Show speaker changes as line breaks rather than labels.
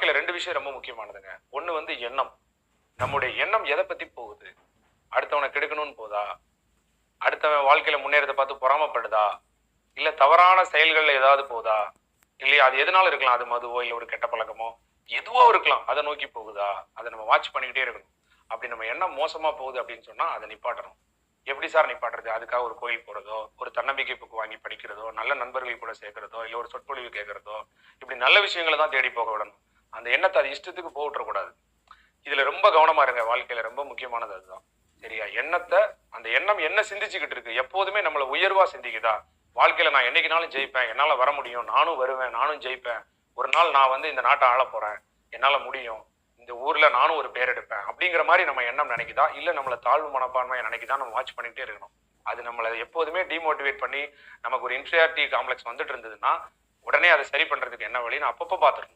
வாழ்க்கையில 2 விஷயம் ரொம்ப முக்கியமானதுங்க. ஒண்ணு வந்து எண்ணம். நம்முடைய எண்ணம் எத பத்தி போகுது? அடுத்தவன கெடுக்கணும்னு போதா? அடுத்தவன் வாழ்க்கையில முன்னேறத பார்த்து பொறாமைப்படுதா? இல்ல தவறான செயல்கள்ல ஏதாவது போதா? இல்லையா அது எதனால இருக்கலாம். அது மதுவோ, இல்ல ஒரு கெட்ட பழக்கமோ, எதுவோ இருக்கலாம். அத நோக்கி போகுதா? அத நம்ம வாட்ச் பண்ணிக்கிட்டே இருக்கணும். அப்படி நம்ம எண்ணம் மோசமா போகுது அப்படின்னு சொன்னா, அத நிப்பாட்டணும். எப்படி சார் நிப்பாட்டுறது? அதுக்காக ஒரு கோயில் போறதோ, ஒரு தன்னம்பிக்கை புக் வாங்கி படிக்கிறதோ, நல்ல நண்பர்கள் கூட சேர்க்கிறதோ, இல்ல ஒரு சொற்பொழிவு கேட்கிறதோ, இப்படி நல்ல விஷயங்கள தான் தேடி போக விடணும். அந்த எண்ணத்த அது இஷ்டத்துக்கு போக விட்டுறக்கூடாது. இதுல ரொம்ப கவனமா இருங்க. வாழ்க்கையில ரொம்ப முக்கியமானது அதுதான். சரியா? அந்த எண்ணம் என்ன சிந்திச்சுக்கிட்டு இருக்கு? எப்போதுமே நம்மள உயர்வா சிந்திக்குதா? வாழ்க்கையில நான் என்னைக்குனாலும் ஜெயிப்பேன். என்னால வர முடியும். நானும் வருவேன். நானும் ஜெயிப்பேன். ஒரு நாள் நான் வந்து இந்த நாட்ட ஆளப் போறேன். என்னால முடியும். இந்த ஊர்ல நானும் ஒரு பேர் எடுப்பேன். அப்படிங்கிற மாரி நம்ம எண்ணம் நினைக்குதா? இல்ல நம்மள தாழ்வு மனப்பான்மையா நினைக்குதா? நம்ம வாட்ச் பண்ணிட்டே இருக்கணும். அது நம்மள எப்போதுமே டிமோட்டிவேட் பண்ணி நமக்கு ஒரு இன்ஃபீரியாரிட்டி காம்ப்ளெக்ஸ் வந்துட்டு இருந்ததுன்னா, உடனே அத சரி பண்றதுக்கு என்ன வழின்னு அப்பப்ப பார்த்துக்கணும்.